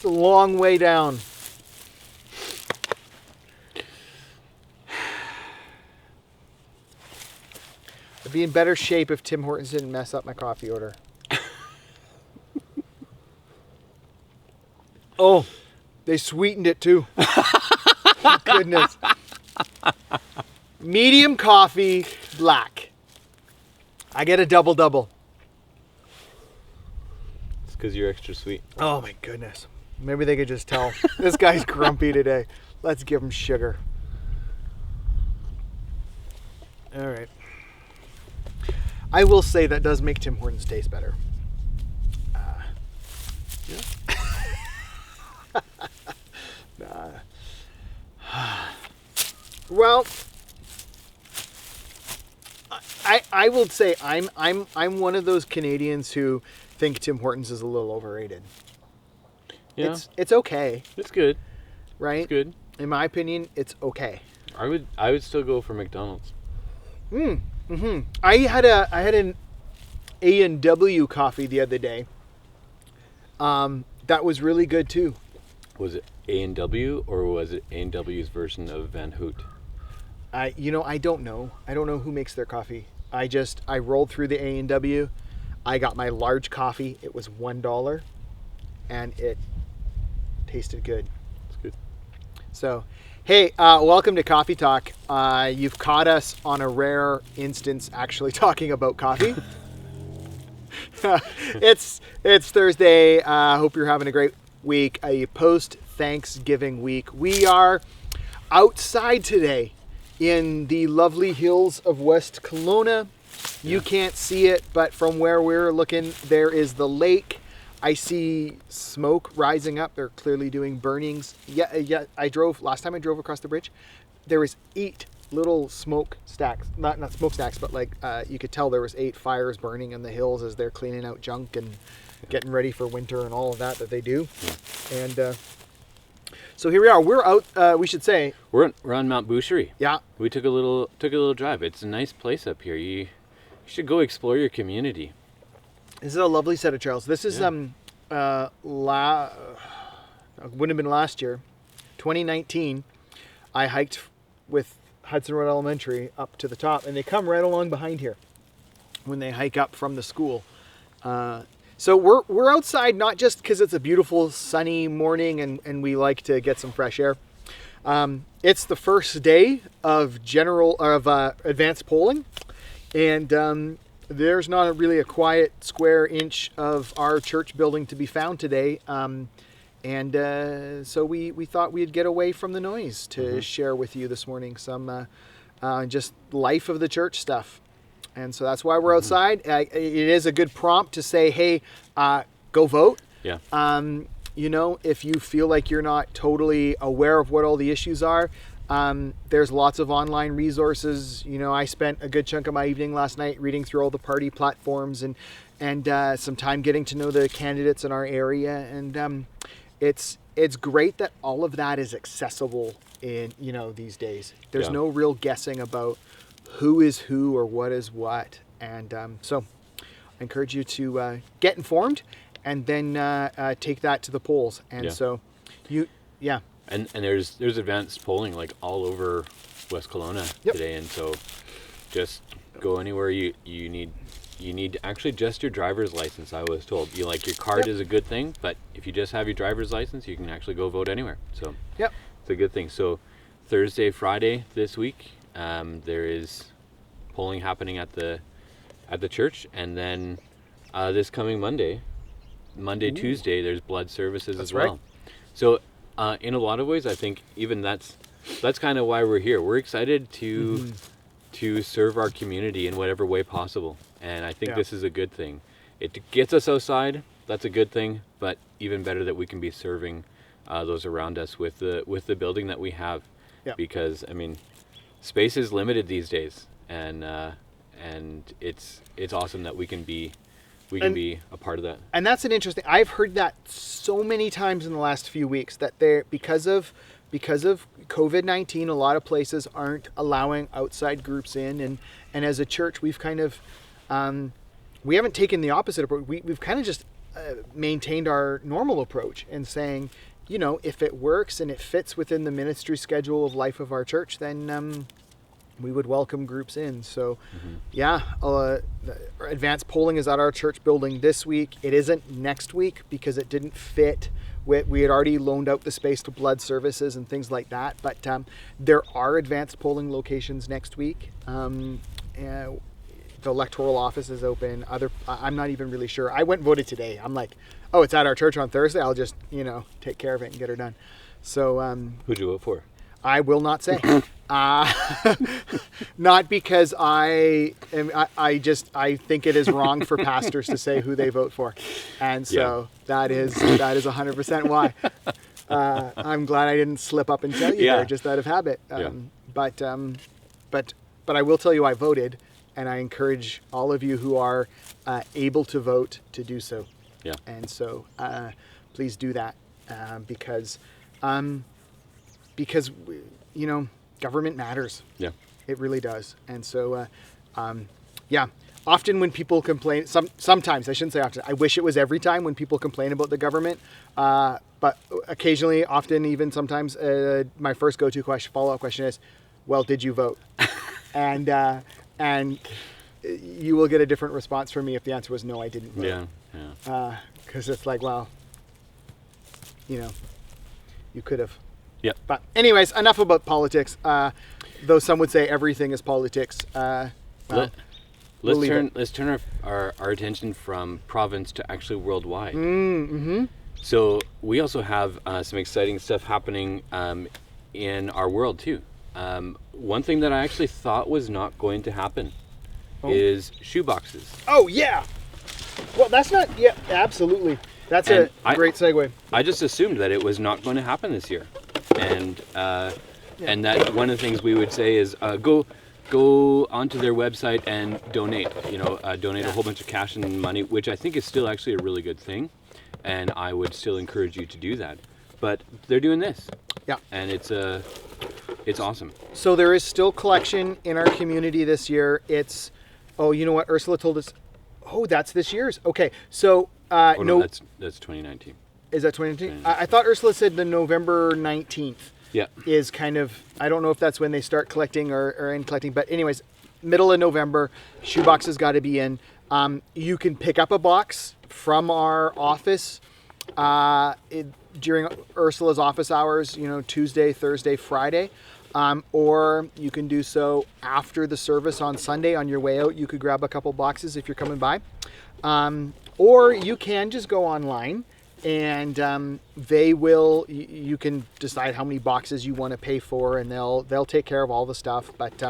It's a long way down. I'd be in better shape if Tim Hortons didn't mess up my coffee order. Oh, they sweetened it too. Goodness. Medium coffee, black. I get a double. It's because you're extra sweet. Oh my goodness. Maybe they could just tell. This guy's grumpy today. Let's give him sugar. All right. I will say that does make Tim Hortons taste better. Well, I will say I'm one of those Canadians who think Tim Hortons is a little overrated. Yeah. It's okay, It's good. right? It's good. In my opinion, it's okay. I would still go for McDonald's. I had an A&W coffee the other day. That was really good too. Was it A&W or was it A&W's version of Van Hoot? I don't know. I don't know who makes their coffee. I rolled through the A&W. I got my large coffee. It was $1, and it tasted good. It's good. So, hey, welcome to Coffee Talk. You've caught us on a rare instance actually talking about coffee. It's Thursday. Hope you're having a great week. A post-Thanksgiving week. We are outside today in the lovely hills of West Kelowna. You can't see it, but from where we're looking, there is the lake. I see smoke rising up. They're clearly doing burnings. Yeah. Last time I drove across the bridge, there was 8 little smoke stacks. Not smoke stacks, but like you could tell there was 8 fires burning in the hills as they're cleaning out junk and getting ready for winter and all of that they do. And so here we are. We're out. We should say We're on Mount Boucherie. Yeah. We took a little drive. It's a nice place up here. You should go explore your community. This is a lovely set of trails. This is wouldn't have been last year, 2019. I hiked with Hudson Road Elementary up to the top, and they come right along behind here when they hike up from the school. So we're outside not just because it's a beautiful sunny morning and we like to get some fresh air. It's the first day of advanced polling, and there's not really a quiet square inch of our church building to be found today. So we thought we'd get away from the noise to share with you this morning some just life of the church stuff. And so that's why we're outside. It is a good prompt to say, hey, go vote. Yeah. If you feel like you're not totally aware of what all the issues are, there's lots of online resources. I spent a good chunk of my evening last night reading through all the party platforms and some time getting to know the candidates in our area. And it's great that all of that is accessible in these days. There's no real guessing about who is who or what is what. And so I encourage you to get informed and then take that to the polls. And so And there's advanced polling like all over West Kelowna today, and so just go anywhere you need actually just your driver's license. I was told your card is a good thing, but if you just have your driver's license, you can actually go vote anywhere. So it's a good thing. So Thursday, Friday this week, there is polling happening at the church, and then this coming Monday, Tuesday, there's blood services as well. Right. So in a lot of ways, I think even that's kind of why we're here. We're excited to serve our community in whatever way possible, and I think this is a good thing. It gets us outside. That's a good thing, but even better that we can be serving those around us with the building that we have, because space is limited these days, and it's awesome that we can be a part of that. And that's an interesting. I've heard that so many times in the last few weeks that because of COVID-19, a lot of places aren't allowing outside groups in, and as a church, we've kind of we haven't taken the opposite approach. We've kind of just maintained our normal approach and saying, you know, if it works and it fits within the ministry schedule of life of our church, then we would welcome groups in. So, advanced polling is at our church building this week. It isn't next week because it didn't fit. We had already loaned out the space to blood services and things like that. But there are advanced polling locations next week. The electoral office is open. I'm not even really sure. I went and voted today. I'm like, oh, it's at our church on Thursday. I'll just, take care of it and get her done. So, who'd you vote for? I will not say. Not because I think it is wrong for pastors to say who they vote for, and so that is 100% why. I'm glad I didn't slip up and tell you there, just out of habit. But I will tell you I voted, and I encourage all of you who are able to vote to do so. Yeah. And so please do that because government matters. Yeah. It really does. And so, often when people complain, sometimes, I shouldn't say often, I wish it was every time when people complain about the government, but occasionally, often, even sometimes, my first go-to follow-up question is, well, did you vote? And you will get a different response from me if the answer was no, I didn't vote. Yeah. Because it's like, well, you could have. Yeah. But anyways, enough about politics. Though some would say everything is politics. Let's turn our attention from province to actually worldwide. Mm-hmm. So we also have some exciting stuff happening in our world too. One thing that I actually thought was not going to happen is shoeboxes. Oh yeah. Well, that's not. Yeah, absolutely. That's a great segue. I just assumed that it was not going to happen this year. And that one of the things we would say is go onto their website and donate. Donate a whole bunch of cash and money, which I think is still actually a really good thing, and I would still encourage you to do that. But they're doing this, and it's awesome. So there is still collection in our community this year. It's you know what Ursula told us. Oh, that's this year's. Okay, so no, that's 2019. Is that 2019? I thought Ursula said the November 19th is kind of, I don't know if that's when they start collecting or in collecting, but anyways, middle of November, shoebox has got to be in. You can pick up a box from our office during Ursula's office hours, Tuesday, Thursday, Friday, or you can do so after the service on Sunday. On your way out, you could grab a couple boxes if you're coming by. Or you can just go online. And you can decide how many boxes you want to pay for, and they'll take care of all the stuff. But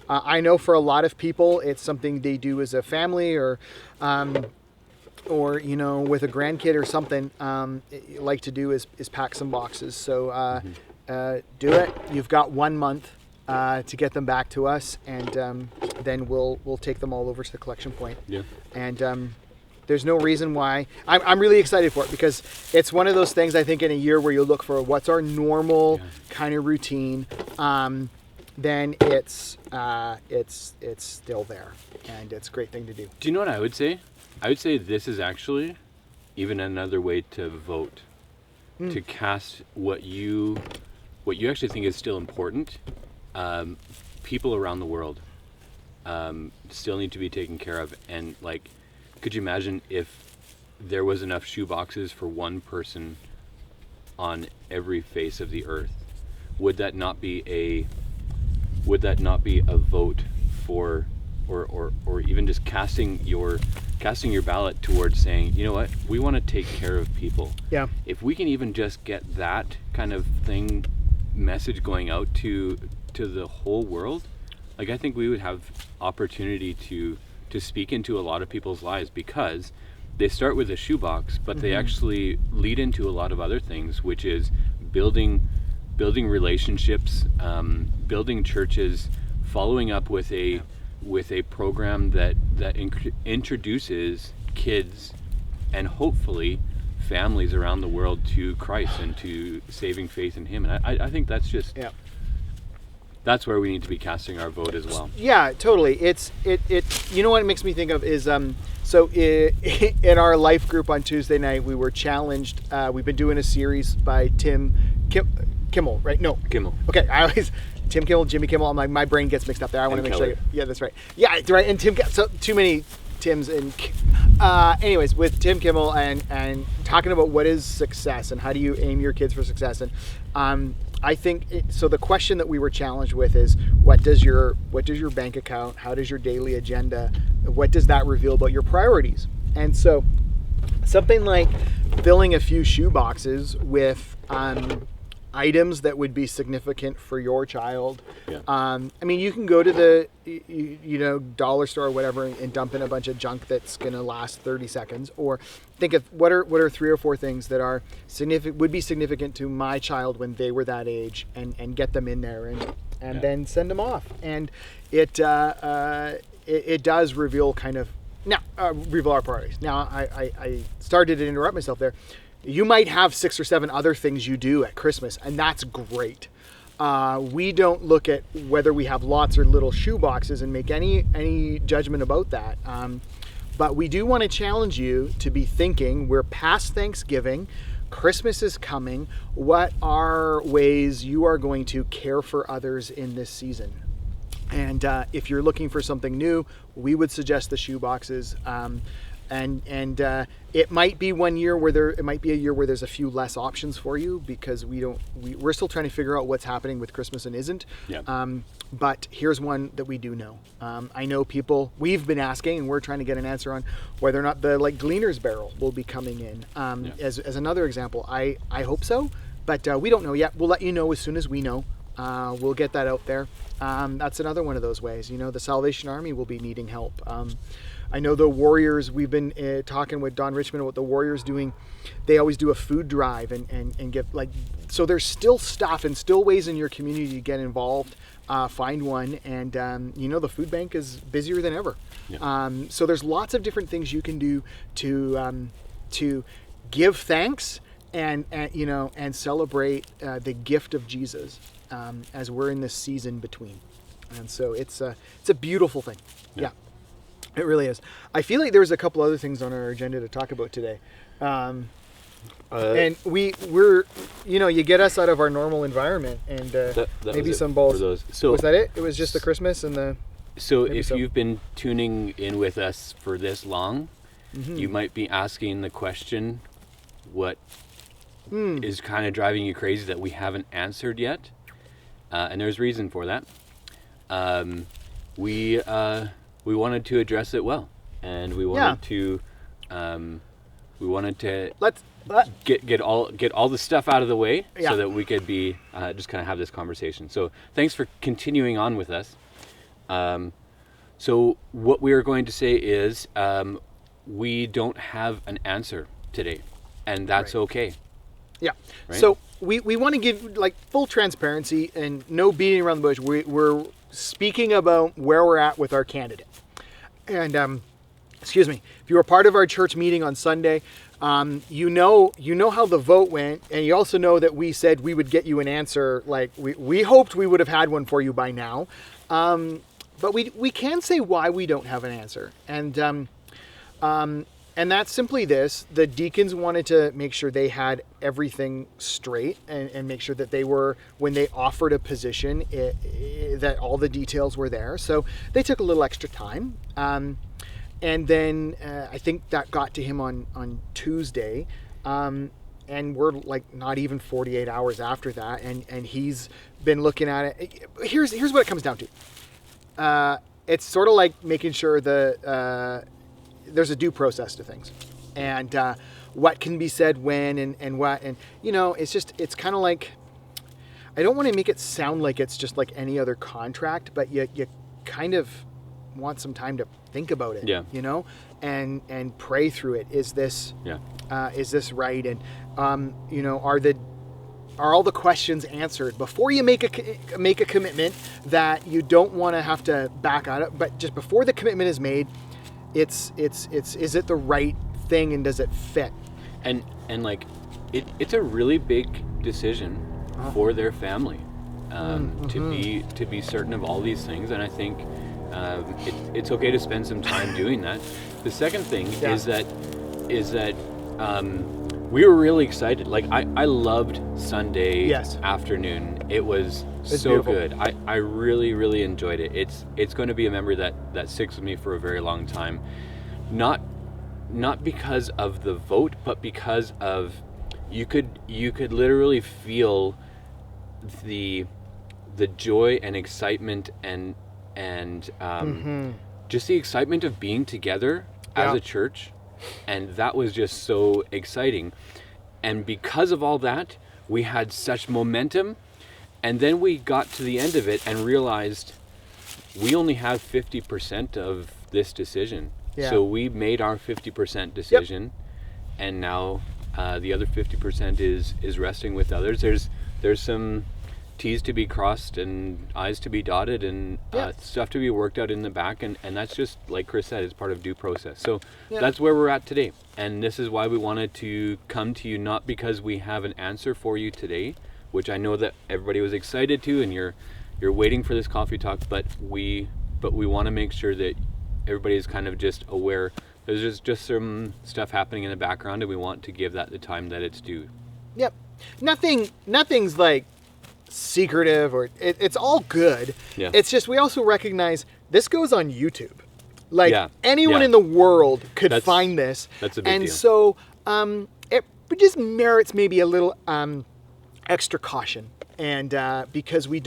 I know for a lot of people, it's something they do as a family or with a grandkid or something. Like to do is pack some boxes. So do it. You've got 1 month to get them back to us, and then we'll take them all over to the collection point. Yeah. And there's no reason why. I'm really excited for it because it's one of those things I think in a year where you look for what's our normal kind of routine. Then it's still there, and it's a great thing to do. Do you know what I would say? I would say this is actually even another way to vote, to cast what you actually think is still important. People around the world still need to be taken care of, and could you imagine if there was enough shoe boxes for one person on every face of the earth? Would that not be a vote for, or even just casting your ballot towards saying, you know what, we want to take care of people. Yeah. If we can even just get that kind of message going out to the whole world, I think we would have opportunity to speak into a lot of people's lives, because they start with a shoebox, but they actually lead into a lot of other things, which is building relationships, building churches, following up with a program that introduces kids and hopefully families around the world to Christ and to saving faith in Him. And I think that's just that's where we need to be casting our vote as well. Yeah, totally. It's you know what it makes me think of is so So in our life group on Tuesday night, we were challenged. We've been doing a series by Kimmel, right? No. Kimmel. Okay, Tim Kimmel, Jimmy Kimmel. I'm like, my brain gets mixed up there. I want to make Keller. sure. Yeah, that's right. Yeah, right. And so too many Tims. And anyways, with Tim Kimmel and talking about what is success and how do you aim your kids for success. And I think so. The question that we were challenged with is, what does your bank account? How does your daily agenda? What does that reveal about your priorities? And so, something like filling a few shoe boxes with items that would be significant for your child. Yeah. I mean, you can go to the dollar store or whatever and dump in a bunch of junk that's going to last 30 seconds, or think of what are 3 or 4 things that are would be significant to my child when they were that age, and get them in there and then send them off. And it does reveal reveal our priorities. Now, I started to interrupt myself there. You might have 6 or 7 other things you do at Christmas, and that's great. We don't look at whether we have lots or little shoe boxes and make any judgment about that. But we do want to challenge you to be thinking, we're past Thanksgiving, Christmas is coming. What are ways you are going to care for others in this season? And if you're looking for something new, we would suggest the shoe boxes. And it might be one year where it might be a year where there's a few less options for you, because we're still trying to figure out what's happening with Christmas and isn't. Yeah. But here's one that we do know. I know we've been asking, and we're trying to get an answer on whether or not the Gleaner's Barrel will be coming in. As another example, I hope so, but we don't know yet. We'll let you know as soon as we know. We'll get that out there. That's another one of those ways. The Salvation Army will be needing help. I know the Warriors, we've been talking with Don Richmond about the Warriors doing, they always do a food drive and give, so there's still stuff and still ways in your community to get involved. Find one, and the food bank is busier than ever. Yeah. So there's lots of different things you can do to give thanks and celebrate the gift of Jesus as we're in this season between. And so it's a beautiful thing. Yeah. It really is. I feel like there's a couple other things on our agenda to talk about today. And we're you get us out of our normal environment, and that maybe some balls. So was that it? It was just the Christmas and the... So if you've been tuning in with us for this long, you might be asking the question, what is kind of driving you crazy that we haven't answered yet? And there's reason for that. We wanted to address it well, and we wanted to get all the stuff out of the way so that we could be just kind of have this conversation. So thanks for continuing on with us. So what we are going to say is we don't have an answer today, and that's okay. Yeah. Right? So we want to give full transparency and no beating around the bush. We're speaking about where we're at with our candidate. And excuse me, if you were part of our church meeting on Sunday, you know how the vote went, and you also know that we said we would get you an answer. We hoped we would have had one for you by now, but we can say why we don't have an answer, and that's simply this: the deacons wanted to make sure they had everything straight and make sure that they were, when they offered a position, that all the details were there. So they took a little extra time. And then I think that got to him on Tuesday. And we're not even 48 hours after that. And he's been looking at it. Here's what it comes down to. It's sort of like making sure there's a due process to things, and what can be said when and what, and it's kind of like, I don't want to make it sound like it's just like any other contract, but you kind of want some time to think about it, and pray through it. Is this right? And are all the questions answered before you make a commitment that you don't want to have to back out of, but just before the commitment is made, it's is it the right thing, and does it fit? And it's a really big decision for their family to be certain of all these things. And I think It's okay to spend some time doing that. The second thing is that we were really excited. Like I loved Sunday afternoon. It was so beautiful. Good. I really, really enjoyed it. It's going to be a memory that sticks with me for a very long time. Not because of the vote, but because of you could literally feel the joy and excitement and just the excitement of being together as a church, and that was just so exciting. And because of all that, we had such momentum, and then we got to the end of it and realized we only have 50% of this decision. So we made our 50% decision, and now the other 50% is resting with others. There's some T's to be crossed and I's to be dotted and stuff to be worked out in the back, and that's just, like Chris said, it's part of due process. So that's where we're at today, and this is why we wanted to come to you, not because we have an answer for you today, which I know that everybody was excited to, and you're waiting for this coffee talk, but we want to make sure that everybody is kind of just aware there's just some stuff happening in the background, and we want to give that the time that it's due. Yep. Nothing's like secretive, or it's all good. It's just we also recognize this goes on YouTube. Like anyone in the world could find this. That's a big deal. And so it just merits maybe a little extra caution, and because we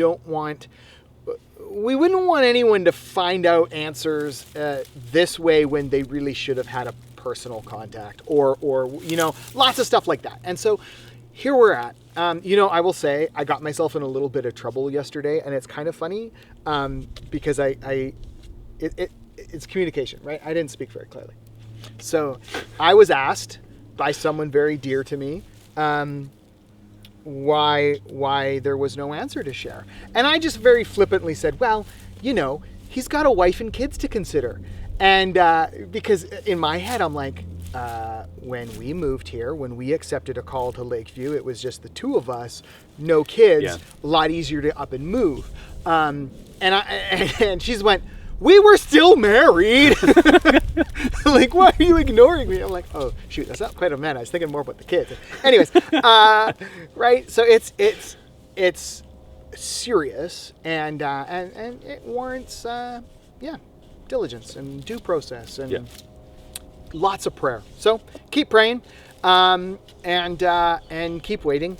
wouldn't want anyone to find out answers this way when they really should have had a personal contact or lots of stuff like that. And so here we're at. I will say I got myself in a little bit of trouble yesterday, and it's kind of funny because it's communication, right? I didn't speak very clearly. So I was asked by someone very dear to me why there was no answer to share. And I just very flippantly said, well, he's got a wife and kids to consider. And because in my head, I'm like, when we moved here, when we accepted a call to Lakeview, it was just the two of us, no kids, a lot easier to up and move. And she's went, we were still married. Like, why are you ignoring me? I'm like, oh shoot, that's not quite a man. I was thinking more about the kids. Anyways, right? So it's serious, and it warrants diligence and due process and lots of prayer. So keep praying, and keep waiting,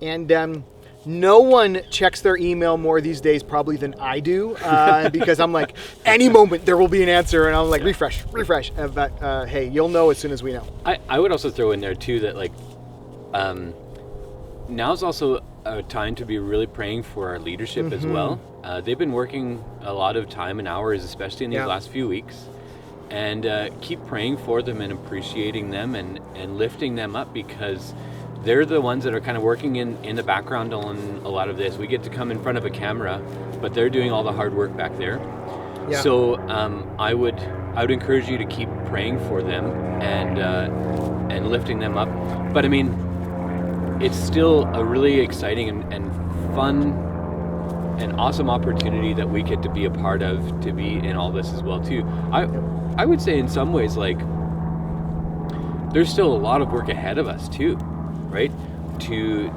and no one checks their email more these days probably than I do, because I'm like, any moment there will be an answer, and I'm like, refresh. But hey, you'll know as soon as we know. I would also throw in there too that like, now's also a time to be really praying for our leadership as well. They've been working a lot of time and hours, especially in these last few weeks, and keep praying for them and appreciating them and lifting them up, because they're the ones that are kind of working in the background on a lot of this. We get to come in front of a camera, but they're doing all the hard work back there. So I would encourage you to keep praying for them and lifting them up. But I mean, it's still a really exciting and fun and awesome opportunity that we get to be a part of, to be in all this as well too. I would say in some ways, like, there's still a lot of work ahead of us too, right? To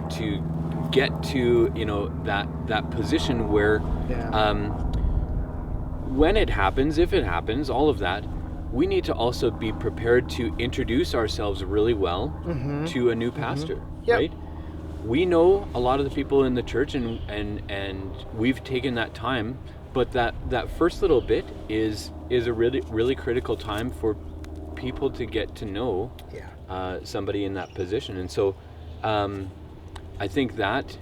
get to that position where when it happens, if it happens, all of that, we need to also be prepared to introduce ourselves really well to a new pastor, right? We know a lot of the people in the church, and we've taken that time, but that first little bit is a really, really critical time for people to get to know somebody in that position. And so I think that's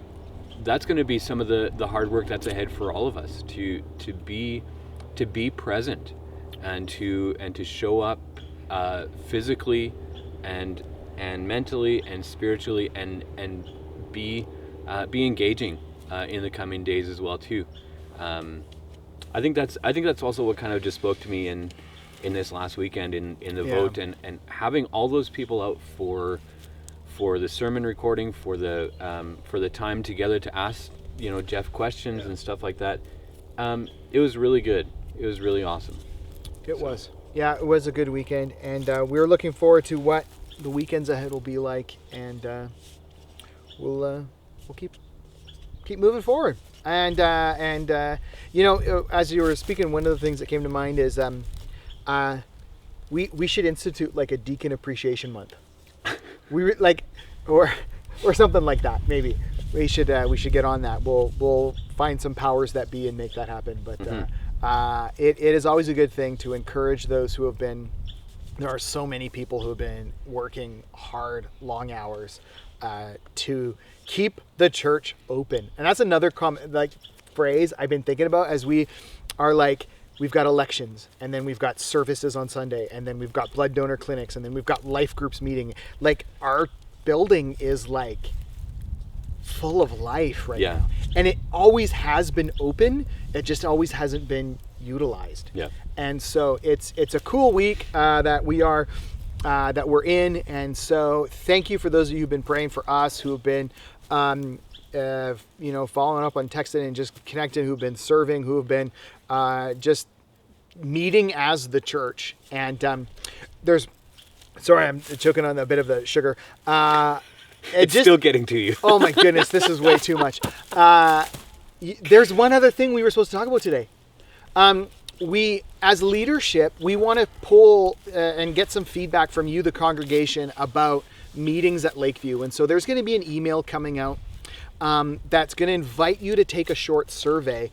going to be some of the hard work that's ahead for all of us, to be present and to show up physically and mentally and spiritually and be engaging in the coming days as well too. I think that's also what kind of just spoke to me in this last weekend in the vote, and having all those people out for the sermon recording, for the time together to ask Jeff questions and stuff like that. It was really good, it was really awesome. It was. Yeah, it was a good weekend, and we're looking forward to what the weekends ahead will be like, and we'll keep moving forward. And as you were speaking, one of the things that came to mind is we should institute like a deacon appreciation month. Or something like that. Maybe we should get on that. We'll find some powers that be and make that happen. But it is always a good thing to encourage those who have been. There are so many people who have been working hard, long hours, to keep the church open. And that's another phrase I've been thinking about as we are we've got elections, and then we've got services on Sunday, and then we've got blood donor clinics, and then we've got life groups meeting. Our building is full of life right now. And it always has been open. It just always hasn't been utilized. Yeah. And so it's a cool week that we're in. And so thank you for those of you who've been praying for us, who have been following up on texting and just connecting, who've been serving, who have been just meeting as the church. And sorry, I'm choking on a bit of the sugar. It's still getting to you. Oh my goodness, this is way too much. There's one other thing we were supposed to talk about today. We, as leadership, we want to pull and get some feedback from you, the congregation, about meetings at Lakeview. And so there's going to be an email coming out that's going to invite you to take a short survey.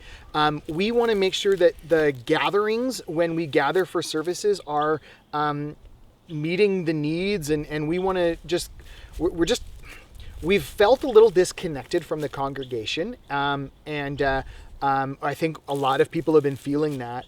We want to make sure that the gatherings, when we gather for services, are meeting the needs, and we want to we've felt a little disconnected from the congregation, and I think a lot of people have been feeling that.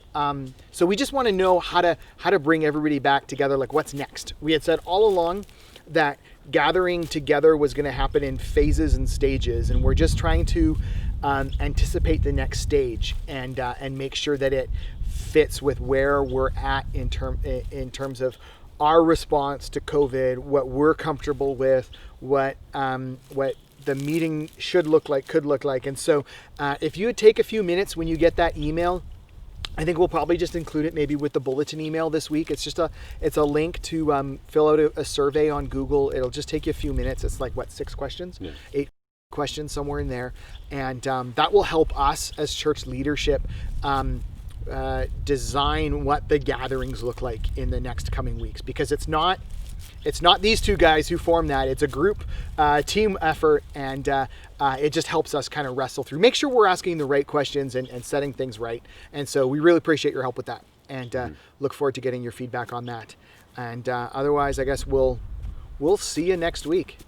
So we just want to know how to bring everybody back together. What's next? We had said all along that gathering together was going to happen in phases and stages, and we're just trying to anticipate the next stage and make sure that it fits with where we're at in terms of our response to COVID, what we're comfortable with, what the meeting should look like, could look like. And so if you would take a few minutes when you get that email, I think we'll probably just include it maybe with the bulletin email this week. It's just it's a link to fill out a survey on Google. It'll just take you a few minutes. It's 6 questions, 8 questions, somewhere in there. And that will help us as church leadership design what the gatherings look like in the next coming weeks, because it's not these two guys who form that. It's a group team effort, and it just helps us kind of wrestle through, make sure we're asking the right questions and setting things right. And so we really appreciate your help with that, and look forward to getting your feedback on that. And otherwise, I guess we'll see you next week.